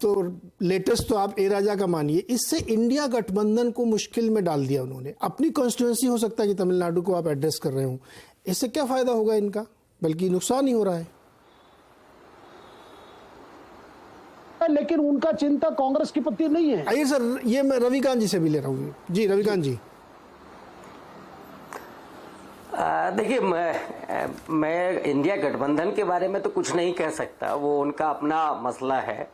तो लेटेस्ट तो आप ए राजा का मानिए, इससे इंडिया गठबंधन को मुश्किल में डाल दिया उन्होंने। अपनी कॉन्स्टिट्यूंसी हो सकता है कि तमिलनाडु को आप एड्रेस कर रहे हो, इससे क्या फायदा होगा इनका, बल्कि नुकसान ही हो रहा है। लेकिन उनका चिंता कांग्रेस के प्रति नहीं है। आइए सर, ये मैं रविकांत जी से भी ले रहा हूँ। जी रविकांत जी। देखिए, मैं इंडिया गठबंधन के बारे में तो कुछ नहीं कह सकता, वो उनका अपना मसला है।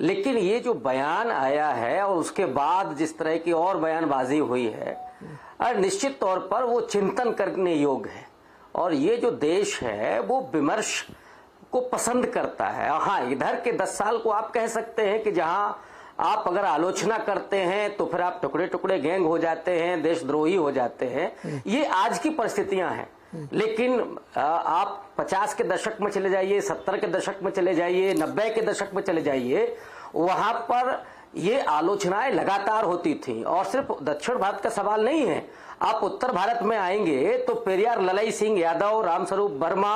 लेकिन ये जो बयान आया है और उसके बाद जिस तरह की और बयानबाजी हुई है, निश्चित तौर पर वो चिंतन करने योग्य है। और ये जो देश है वो विमर्श को पसंद करता है। हाँ, इधर के 10 साल को आप कह सकते हैं कि जहां आप अगर आलोचना करते हैं तो फिर आप टुकड़े टुकड़े गैंग हो जाते हैं, देशद्रोही हो जाते हैं। ये आज की परिस्थितियां हैं। लेकिन आप 50 के दशक में चले जाइए, 70 के दशक में चले जाइए, 90 के दशक में चले जाइए, वहां पर ये आलोचनाएं लगातार होती थी। और सिर्फ दक्षिण भारत का सवाल नहीं है, आप उत्तर भारत में आएंगे तो पेरियार ललाई सिंह यादव, रामस्वरूप वर्मा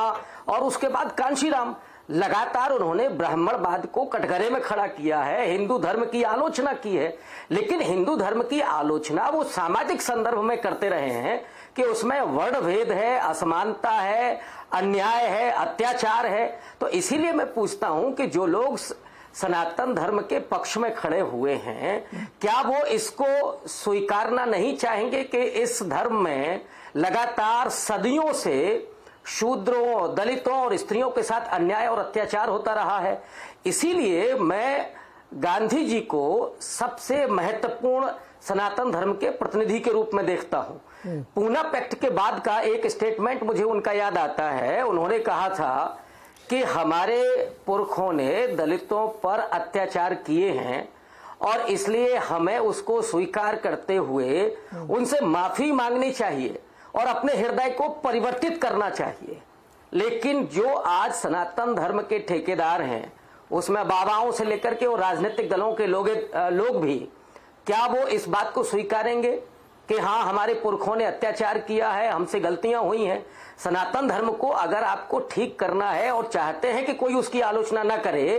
और उसके बाद कांशीराम, लगातार उन्होंने ब्राह्मणवाद को कटघरे में खड़ा किया है, हिंदू धर्म की आलोचना की है। लेकिन हिंदू धर्म की आलोचना वो सामाजिक संदर्भ में करते रहे हैं कि उसमें वर्ण भेद है, असमानता है, अन्याय है, अत्याचार है। तो इसीलिए मैं पूछता हूं कि जो लोग सनातन धर्म के पक्ष में खड़े हुए हैं, क्या वो इसको स्वीकारना नहीं चाहेंगे कि इस धर्म में लगातार सदियों से शूद्रों, दलितों और स्त्रियों के साथ अन्याय और अत्याचार होता रहा है? इसीलिए मैं गांधी जी को सबसे महत्वपूर्ण सनातन धर्म के प्रतिनिधि के रूप में देखता हूं। पूना पैक्ट के बाद का एक स्टेटमेंट मुझे उनका याद आता है। उन्होंने कहा था कि हमारे पुरखों ने दलितों पर अत्याचार किए हैं और इसलिए हमें उसको स्वीकार करते हुए उनसे माफी मांगनी चाहिए और अपने हृदय को परिवर्तित करना चाहिए। लेकिन जो आज सनातन धर्म के ठेकेदार हैं, उसमें बाबाओं से लेकर के और राजनीतिक दलों के लोग भी, क्या वो इस बात को स्वीकारेंगे कि हाँ, हमारे पुरखों ने अत्याचार किया है, हमसे गलतियां हुई हैं? सनातन धर्म को अगर आपको ठीक करना है और चाहते हैं कि कोई उसकी आलोचना न करे,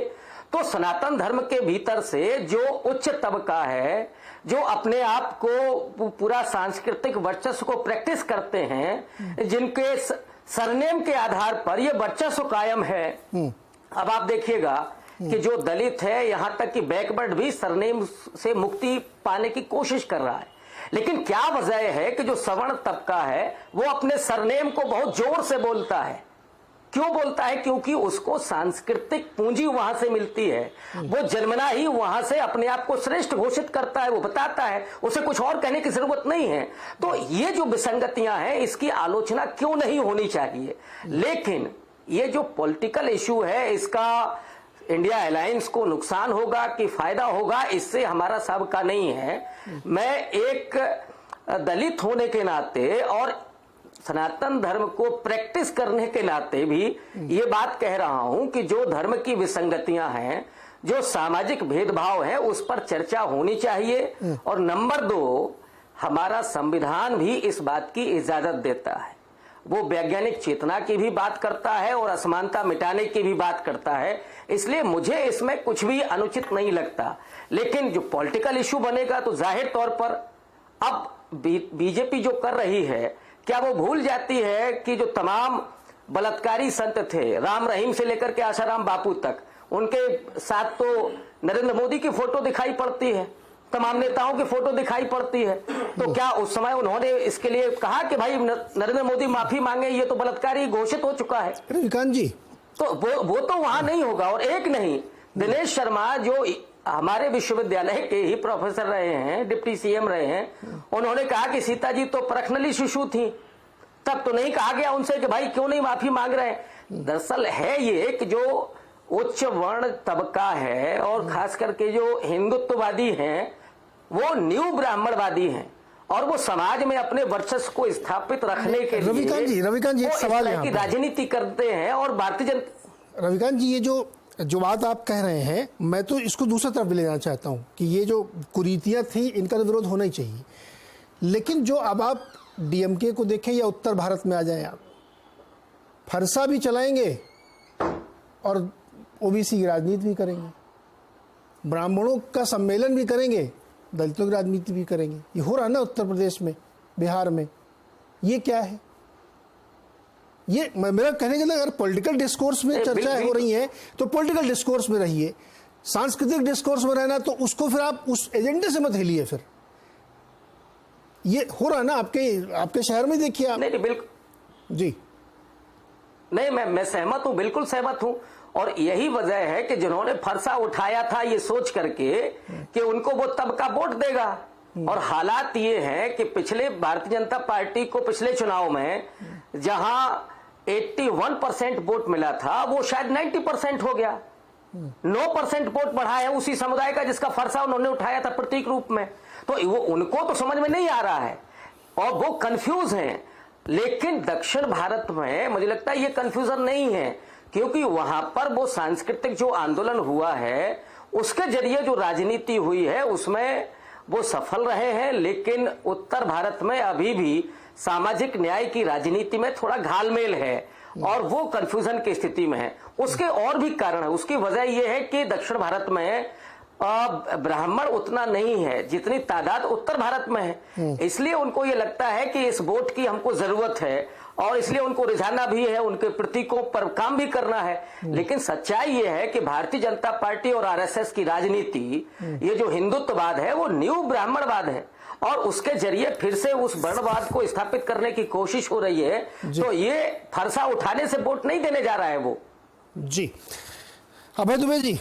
तो सनातन धर्म के भीतर से जो उच्च तबका है, जो अपने आप को पूरा सांस्कृतिक वर्चस्व को प्रैक्टिस करते हैं, जिनके सरनेम के आधार पर ये वर्चस्व कायम है। अब आप देखिएगा कि जो दलित है, यहां तक कि बैकवर्ड भी सरनेम से मुक्ति पाने की कोशिश कर रहा है। लेकिन क्या वजह है कि जो सवर्ण तबका है वो अपने सरनेम को बहुत जोर से बोलता है? क्यों बोलता है? क्योंकि उसको सांस्कृतिक पूंजी वहां से मिलती है। वो जन्मना ही वहां से अपने आप को श्रेष्ठ घोषित करता है, वो बताता है, उसे कुछ और कहने की जरूरत नहीं है। तो ये जो विसंगतियां हैं, इसकी आलोचना क्यों नहीं होनी चाहिए? लेकिन ये जो पॉलिटिकल इशू है, इसका इंडिया अलायंस को नुकसान होगा कि फायदा होगा, इससे हमारा सबका नहीं है। मैं एक दलित होने के नाते और सनातन धर्म को प्रैक्टिस करने के नाते भी ये बात कह रहा हूं कि जो धर्म की विसंगतियां हैं, जो सामाजिक भेदभाव है, उस पर चर्चा होनी चाहिए। और नंबर 2, हमारा संविधान भी इस बात की इजाजत देता है। वो वैज्ञानिक चेतना की भी बात करता है और असमानता मिटाने की भी बात करता है। इसलिए मुझे इसमें कुछ भी अनुचित नहीं लगता। लेकिन जो पॉलिटिकल इशू बनेगा तो जाहिर तौर पर अब बीजेपी जो कर रही है, क्या वो भूल जाती है कि जो तमाम बलात्कारी संत थे, राम रहीम से लेकर के आसाराम बापू तक, उनके साथ तो नरेंद्र मोदी की फोटो दिखाई पड़ती है, तमाम नेताओं की फोटो दिखाई पड़ती है। तो क्या उस समय उन्होंने इसके लिए कहा कि भाई नरेंद्र मोदी माफी मांगे, ये तो बलात्कारी घोषित हो चुका है? रविकांत जी, तो वो तो वहां नहीं होगा। और एक नहीं, दिनेश शर्मा जो हमारे विश्वविद्यालय के ही प्रोफेसर रहे हैं, डिप्टी सीएम रहे हैं, उन्होंने कहा कि सीता जी तो परखनली शिशु थी। तब तो नहीं कहा गया उनसे कि भाई क्यों नहीं माफी मांग रहे हैं। दरअसल है ये कि जो उच्च वर्ण तबका है और खास करके जो हिंदुत्ववादी हैं, वो न्यू ब्राह्मणवादी हैं और वो समाज में अपने वर्चस्व को स्थापित रखने के लिए रविकांत जी एक सवाल की राजनीति करते हैं। और भारतीय जनता, रविकांत जी, ये जो बात आप कह रहे हैं, मैं तो इसको दूसरी तरफ भी ले जाना चाहता हूं कि ये जो कुरीतियां थी, इनका तो विरोध होना ही चाहिए। लेकिन जो अब आप डीएमके को देखें या उत्तर भारत में आ जाएं, आप फरसा भी चलाएंगे और ओबीसी की राजनीति भी करेंगे। ब्राह्मणों का सम्मेलन भी करेंगे, दलितों की राजनीति भी करेंगे। ये हो रहा है ना उत्तर प्रदेश में, बिहार में। ये क्या है? ये मेरा कहने के लिए अगर पॉलिटिकल डिस्कोर्स में चर्चाएं हो रही हैं तो पॉलिटिकल डिस्कोर्स में रहिए, सांस्कृतिक डिस्कोर्स में रहना तो उसको फिर आप उस एजेंडे से मत हिलिए। फिर ये हो रहा है ना आपके शहर में, देखिए आप। नहीं, बिल्कुल जी नहीं, मैं सहमत हूं, बिल्कुल सहमत हूं। और यही वजह है कि जिन्होंने फरसा उठाया था ये सोच करके कि उनको वो तबका वोट देगा, और हालात ये हैं कि पिछले भारतीय जनता पार्टी को पिछले चुनाव में जहां 81% वोट मिला था वो शायद 90% हो गया। 9% वोट बढ़ा है उसी समुदाय का जिसका फरसा उन्होंने उठाया था प्रतीक रूप में। तो वो उनको तो समझ में नहीं आ रहा है और वो कंफ्यूज हैं। लेकिन दक्षिण भारत में मुझे लगता है ये कंफ्यूजन नहीं है, क्योंकि वहां पर वो सांस्कृतिक जो आंदोलन हुआ है उसके जरिए जो राजनीति हुई है उसमें वो सफल रहे हैं। लेकिन उत्तर भारत में अभी भी सामाजिक न्याय की राजनीति में थोड़ा घालमेल है और वो कंफ्यूजन की स्थिति में है। उसके और भी कारण है। उसकी वजह यह है कि दक्षिण भारत में ब्राह्मण उतना नहीं है जितनी तादाद उत्तर भारत में है। इसलिए उनको ये लगता है कि इस वोट की हमको जरूरत है और इसलिए उनको रिझाना भी है, उनके प्रतीकों पर काम भी करना है। लेकिन सच्चाई ये है कि भारतीय जनता पार्टी और आरएसएस की राजनीति, ये जो हिंदुत्ववाद है वो न्यू ब्राह्मणवाद है और उसके जरिए फिर से उस वर्णवाद को स्थापित करने की कोशिश हो रही है। तो ये फरसा उठाने से वोट नहीं देने जा रहा है वो। जी, अभय दुबे जी,